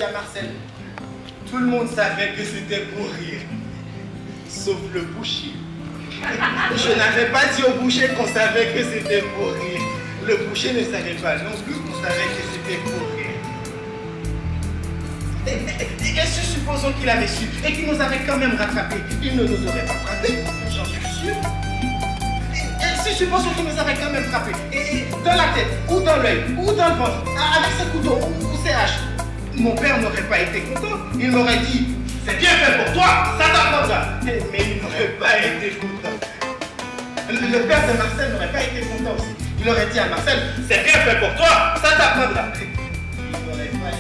à Marcel. Tout le monde savait que c'était pour rire, sauf le boucher. Je n'avais pas dit au boucher qu'on savait que c'était pour rire. Le boucher ne savait pas non plus qu'on savait que c'était pour rire. Et supposons qu'il avait su et qu'il nous avait quand même rattrapés, il ne nous aurait pas frappés, j'en suis sûr. Et supposons qu'il nous avait quand même frappés, et dans la tête, ou dans l'œil, ou dans le ventre, avec ses couteaux ou ses haches, mon père n'aurait pas été content. Il m'aurait dit, c'est bien fait pour toi, ça t'apprendra. Mais il n'aurait pas été content. Le père de Marcel n'aurait pas été content aussi. Il aurait dit à Marcel, c'est bien fait pour toi, ça t'apprendra. Il n'aurait pas été.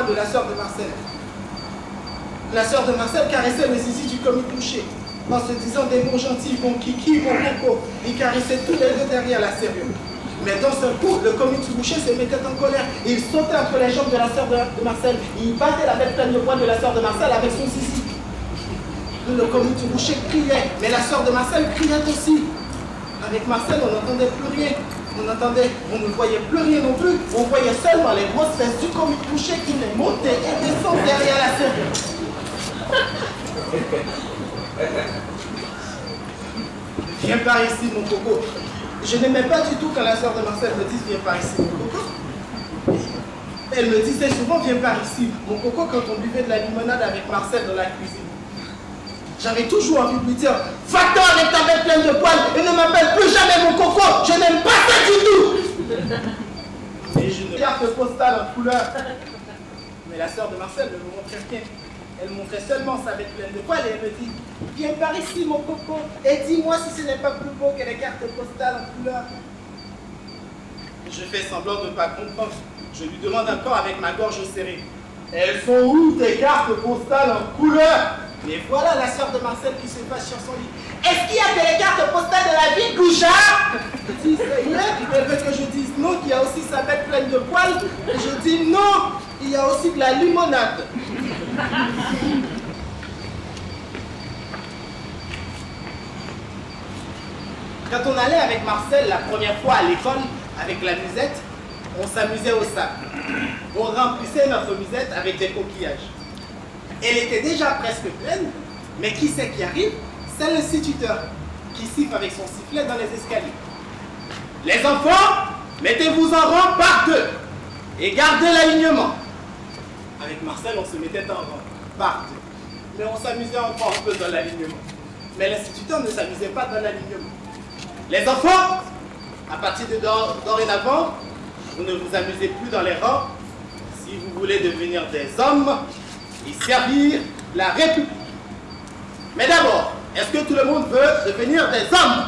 De la sœur de Marcel. La sœur de Marcel caressait le zizi du commis touché en se disant des mots gentils, mon kiki, mon coco. Il caressait tous les deux derrière la serrure. Mais d'un seul coup, le commis touché se mettait en colère. Il sautait entre les jambes de la sœur de Marcel. Il battait la bête pleine de poing de la sœur de Marcel avec son zizi. Le commis touché criait, mais la sœur de Marcel criait aussi. Avec Marcel, on n'entendait plus rien. On ne voyait plus rien non plus. On voyait seulement les grosses fesses du commis touché qui les montaient et descendaient derrière la serrure. Viens par ici, mon coco. Je n'aimais pas du tout quand la sœur de Marcel me dise viens par ici, mon coco. Elle me disait souvent viens par ici, mon coco, quand on buvait de la limonade avec Marcel dans la cuisine. J'avais toujours envie de lui dire, va-t'en avec ta bête pleine de poils et ne m'appelle plus jamais mon coco, je n'aime pas ça du tout. Et je ne carte postale en couleur. Mais la sœur de Marcel ne me montrait rien. Elle montrait seulement sa bête pleine de poils et elle me dit, viens par ici mon coco et dis-moi si ce n'est pas plus beau que les cartes postales en couleur. Je fais semblant de ne pas comprendre. Je lui demande encore avec ma gorge serrée, elles sont où tes cartes postales en couleur? Et voilà la sœur de Marcel qui se passe sur son lit. Est-ce qu'il y a des cartes postales de la vie, Goujard? Je dis, elle veut que je dise non, qu'il y a aussi sa bête pleine de poils. Et je dis non, il y a aussi de la limonade. Quand on allait avec Marcel la première fois à l'école, avec la musette, on s'amusait au sable. On remplissait notre musette avec des coquillages. Elle était déjà presque pleine, mais qui c'est qui arrive? C'est l'instituteur qui siffle avec son sifflet dans les escaliers. Les enfants, mettez-vous en rang par deux et gardez l'alignement. Avec Marcel, on se mettait en rang par deux, mais on s'amusait encore un peu dans l'alignement. Mais l'instituteur ne s'amusait pas dans l'alignement. Les enfants, à partir de dorénavant, vous ne vous amusez plus dans les rangs si vous voulez devenir des hommes et servir la République. Mais d'abord, est-ce que tout le monde veut devenir des hommes?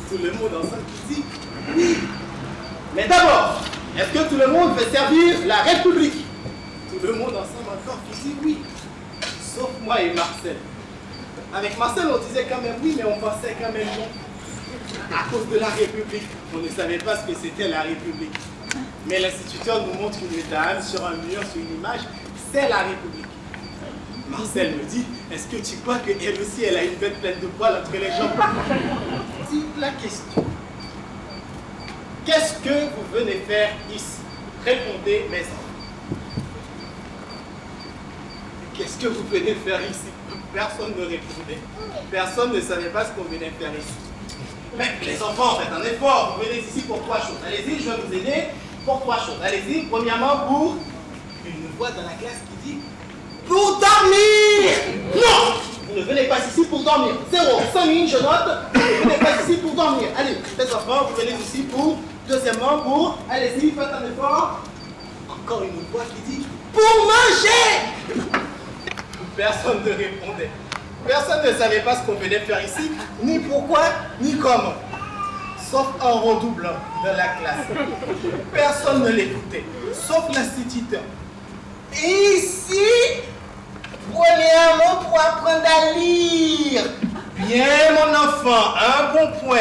Tout le monde ensemble qui dit oui. Mais d'abord, est-ce que tout le monde veut servir la République? Tout le monde ensemble encore qui dit oui. Sauf moi et Marcel. Avec Marcel, on disait quand même oui, mais on pensait quand même non. À cause de la République, on ne savait pas ce que c'était la République. Mais l'instituteur nous montre une dame sur un mur, sur une image, c'est la République. Marcel me dit, est-ce que tu crois qu'elle aussi, elle a une bête pleine de poils entre les jambes? Dis la question. Qu'est-ce que vous venez faire ici? Répondez, mes enfants. Qu'est-ce que vous venez faire ici? Personne ne répondait. Personne ne savait pas ce qu'on venait faire ici. Mais les enfants, faites un effort. Vous venez ici pour 3 choses. Allez-y, je vais vous aider pour 3 choses. Allez-y, premièrement, pour une voix dans la classe qui dit pour dormir. Non, vous ne venez pas ici pour dormir. 0, 5 minutes, je note. Vous ne venez pas ici pour dormir. Allez, les enfants, vous venez ici pour, deuxièmement, pour, allez-y, faites un effort. Encore une voix qui dit pour manger. Personne ne répondait. Personne ne savait pas ce qu'on venait faire ici, ni pourquoi, ni comment. Sauf un redoublant dans la classe. Personne ne l'écoutait, sauf l'instituteur. Et ici, apprendre à lire. Bien, mon enfant, un bon point.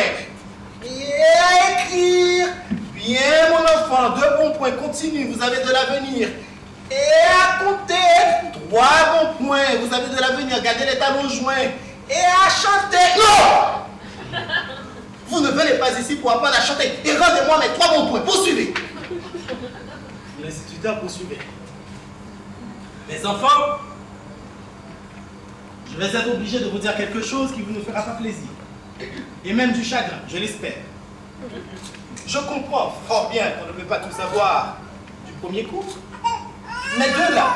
Et à écrire. Bien, mon enfant, 2 bons points. Continue, vous avez de l'avenir. Et à compter. 3 bons points, vous avez de l'avenir. Gardez les talons joints. Et à chanter. Non! Vous ne venez pas ici pour apprendre à chanter. Et rendez-moi mes 3 bons points. Poursuivez. L'instituteur poursuivait. Mes enfants, je vais être obligé de vous dire quelque chose qui vous ne fera pas plaisir. Et même du chagrin, je l'espère. Je comprends fort bien qu'on ne peut pas tout savoir du premier coup. Mais de là,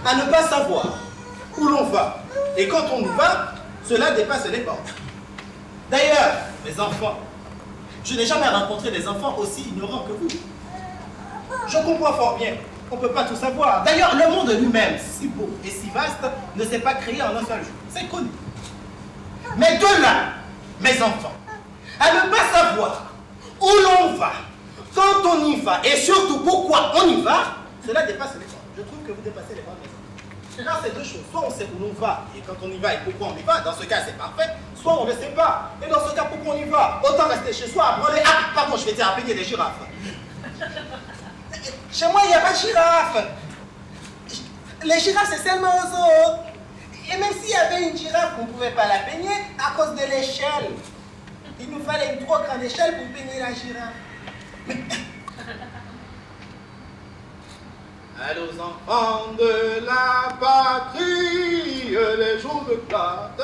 à ne pas savoir où l'on va, et quand on y va, cela dépasse les bornes. D'ailleurs, mes enfants, je n'ai jamais rencontré des enfants aussi ignorants que vous. Je comprends fort bien qu'on ne peut pas tout savoir. D'ailleurs, le monde lui-même, si beau et si vaste, ne s'est pas créé en un seul jour. C'est connu. Mais de là, mes enfants, à ne pas savoir où l'on va, quand on y va, et surtout pourquoi on y va, cela dépasse les bornes. Je trouve que vous dépassez les bornes, mes enfants. Là, c'est 2 choses. Soit on sait où l'on va, et quand on y va, et pourquoi on y va, dans ce cas, c'est parfait. Soit on ne sait pas, et dans ce cas, pourquoi on y va. Autant rester chez soi, apprendre les... Ah, pardon, je vais dire à payer des girafes. Chez moi, il n'y a pas de girafe. Les girafes, c'est seulement aux zoo. Et même s'il y avait une girafe, on ne pouvait pas la peigner à cause de l'échelle. Il nous fallait une trop grande échelle pour peigner la girafe. Allons enfants de la patrie, les jours de plate.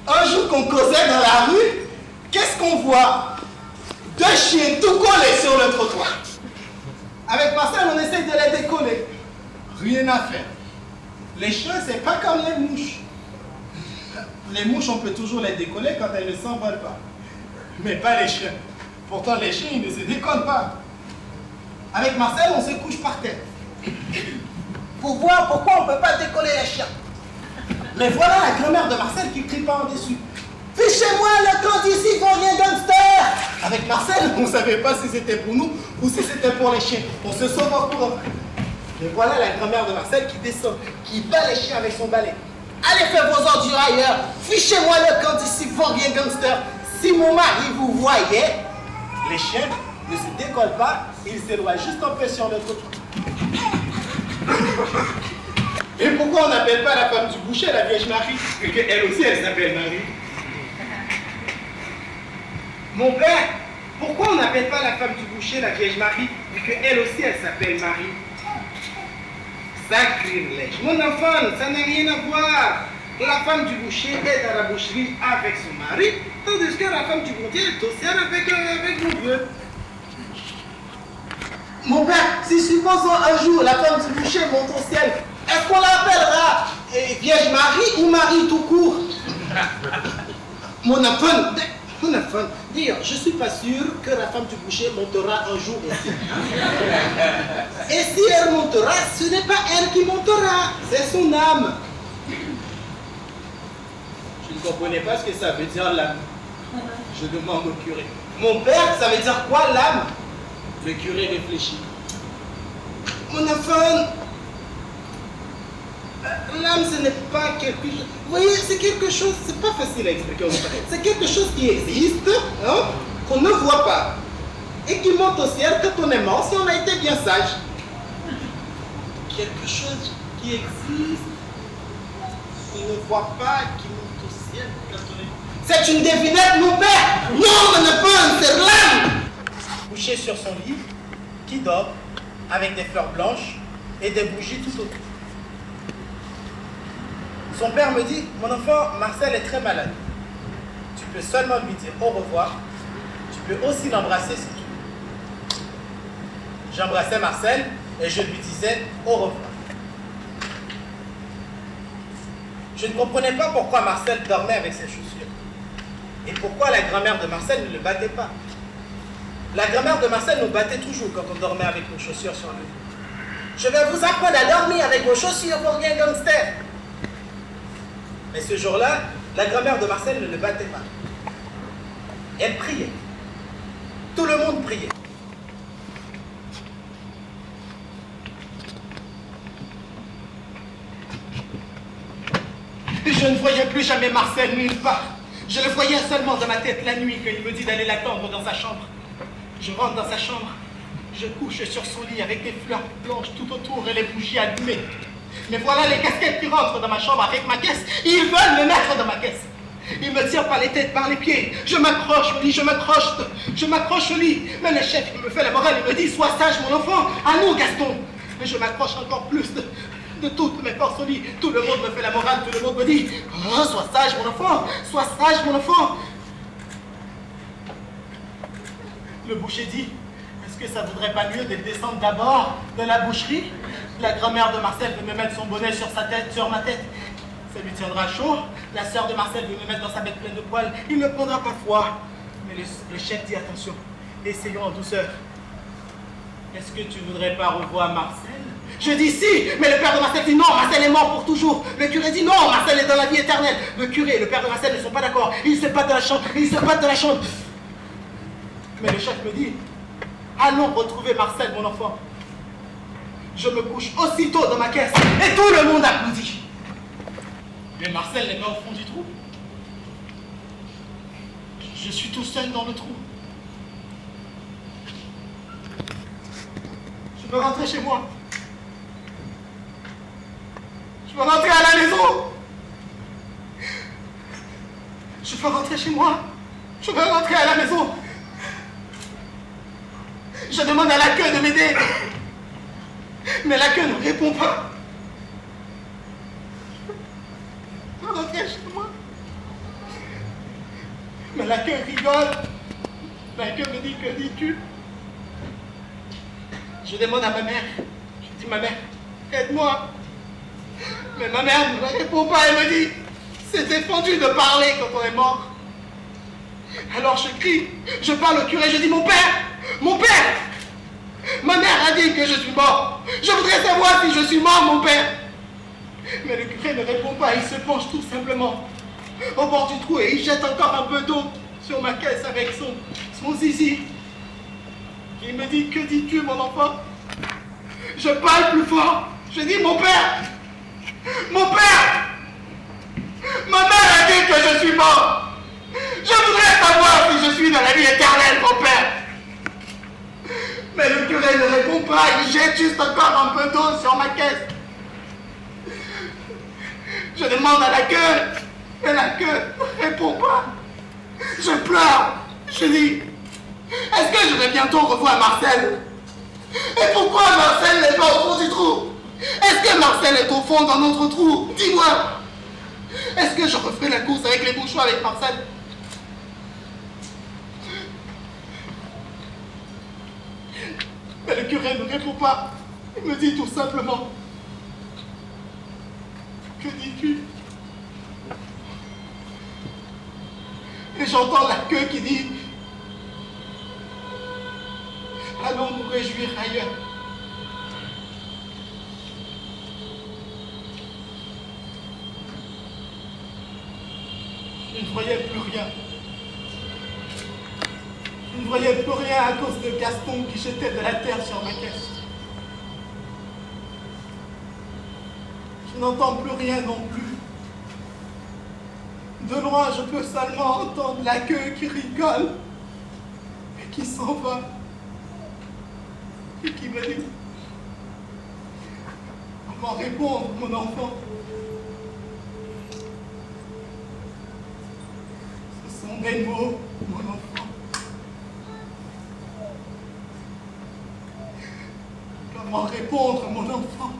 Un jour qu'on causait dans la rue, qu'est-ce qu'on voit? 2 chiens tout collés sur le trottoir. Avec Marcel, on essaye de les décoller. Rien à faire. Les chiens, c'est pas comme les mouches. Les mouches, on peut toujours les décoller quand elles ne s'envolent pas. Mais pas les chiens. Pourtant, les chiens, ils ne se décollent pas. Avec Marcel, on se couche par terre. Pour voir pourquoi on ne peut pas décoller les chiens. Mais voilà la grand-mère de Marcel qui crie pas en dessus. Fichez-moi le camp d'ici, vaurien gangster! Avec Marcel, on ne savait pas si c'était pour nous ou si c'était pour les chiens. On se sauve en courant. Mais voilà la grand-mère de Marcel qui descend, qui bat les chiens avec son balai. Allez faire vos ordures ailleurs. Fichez-moi le camp d'ici, vaurien gangster. Si mon mari vous voyait, les chiens ne se décollent pas, ils s'éloignent juste un peu sur le trottoir. Et pourquoi on n'appelle pas la femme du boucher la Vierge Marie? Parce qu'elle aussi, elle s'appelle Marie. Mon père, pourquoi on n'appelle pas la femme du boucher la Vierge Marie? Parce qu'elle aussi, elle s'appelle Marie. Sacrilège. Mon enfant, ça n'a rien à voir. La femme du boucher est dans la boucherie avec son mari, tandis que la femme du bon Dieu est au ciel avec mon Dieu. Mon père, si supposons un jour la femme du boucher monte au ciel, est-ce qu'on l'appellera Vierge Marie ou Marie tout court? Mon enfant, d'ailleurs, je ne suis pas sûr que la femme du boucher montera un jour ici. Et si elle montera, ce n'est pas elle qui montera, c'est son âme. Je ne comprenais pas ce que ça veut dire l'âme. Je demande au curé. Mon père, ça veut dire quoi l'âme? Le curé réfléchit. Mon enfant, l'âme, ce n'est pas quelque chose. Vous voyez, c'est quelque chose, c'est pas facile à expliquer. C'est quelque chose qui existe, hein, qu'on ne voit pas. Et qui monte au ciel quand on est mort, si on a été bien sage. Quelque chose qui existe, qu'on ne voit pas, qui monte au ciel quand on est mort. C'est une devinette, mon père! Non, mon enfant, c'est l'âme! Couché sur son lit, qui dort, avec des fleurs blanches et des bougies tout autour. Son père me dit, mon enfant, Marcel est très malade. Tu peux seulement lui dire au revoir. Tu peux aussi l'embrasser si tu veux. J'embrassais Marcel et je lui disais au revoir. Je ne comprenais pas pourquoi Marcel dormait avec ses chaussures. Et pourquoi la grand-mère de Marcel ne le battait pas. La grand-mère de Marcel nous battait toujours quand on dormait avec nos chaussures sur le lit. Je vais vous apprendre à dormir avec vos chaussures pour rien gangster. Mais ce jour-là, la grand-mère de Marcel ne le battait pas. Elle priait. Tout le monde priait. Je ne voyais plus jamais Marcel nulle part. Je le voyais seulement dans ma tête la nuit quand il me dit d'aller l'attendre dans sa chambre. Je rentre dans sa chambre. Je couche sur son lit avec des fleurs blanches tout autour et les bougies allumées. Mais voilà les casquettes qui rentrent dans ma chambre avec ma caisse. Ils veulent me mettre dans ma caisse. Ils me tirent par les têtes, par les pieds. Je m'accroche au lit, je m'accroche au lit. Mais le chef, il me fait la morale, il me dit, sois sage mon enfant, à nous Gaston. Mais je m'accroche encore plus de toutes mes forces au lit. Tout le monde me fait la morale, tout le monde me dit, oh, sois sage mon enfant, sois sage mon enfant. Le boucher dit, est-ce que ça vaudrait pas mieux de descendre d'abord de la boucherie? La grand-mère de Marcel veut me mettre son bonnet sur sa tête, sur ma tête. Ça lui tiendra chaud. La sœur de Marcel veut me mettre dans sa bête pleine de poils. Il ne prendra pas froid. Mais le chef dit attention, essayons en douceur. Est-ce que tu voudrais pas revoir Marcel? Je dis si, mais le père de Marcel dit non, Marcel est mort pour toujours. Le curé dit non, Marcel est dans la vie éternelle. Le curé et le père de Marcel ne sont pas d'accord. Ils se battent dans la chambre, ils se battent dans la chambre. Mais le chef me dit, allons retrouver Marcel, mon enfant. Je me couche aussitôt dans ma caisse et tout le monde applaudit. Mais Marcel n'est pas au fond du trou. Je suis tout seul dans le trou. Je veux rentrer chez moi. Je veux rentrer à la maison. Je veux rentrer chez moi. Je veux rentrer à la maison. Je demande à la queue de m'aider. Mais la queue ne répond pas. Je veux rentrer chez moi. Mais la queue rigole. La queue me dit, que dis-tu? Je demande à ma mère. Je dis, ma mère, aide-moi. Mais ma mère ne me répond pas. Elle me dit, c'est défendu de parler quand on est mort. Alors je crie, je parle au curé, je dis, mon père, mon père. Ma mère a dit que je suis mort. Je voudrais savoir si je suis mort, mon père. Mais le curé ne répond pas, il se penche tout simplement au bord du trou et il jette encore un peu d'eau sur ma caisse avec son zizi. Il me dit, que dis-tu, mon enfant? Je parle plus fort. Je dis, mon père, mon père, ma mère a dit que je suis mort. Je voudrais savoir si je suis dans la vie éternelle, mon père. Mais le curé ne répond pas, il jette juste encore un peu d'eau sur ma caisse. Je demande à la queue, mais la queue ne répond pas. Je pleure, je dis, est-ce que je vais bientôt revoir Marcel? Et pourquoi Marcel n'est pas au fond du trou? Est-ce que Marcel est au fond dans notre trou? Dis-moi. Est-ce que je referai la course avec les bouchoirs avec Marcel? Mais le curé ne répond pas. Il me dit tout simplement, que dis-tu? Et j'entends la queue qui dit, allons nous réjouir ailleurs. Je ne voyais plus rien. Je ne voyais plus rien à cause de Gaston qui jetait de la terre sur ma caisse. Je n'entends plus rien non plus. De loin, je peux seulement entendre la queue qui rigole et qui s'en va. Et qui me dit, comment répondre, mon enfant? Ce sont des mots, mon enfant. Comment répondre, mon enfant?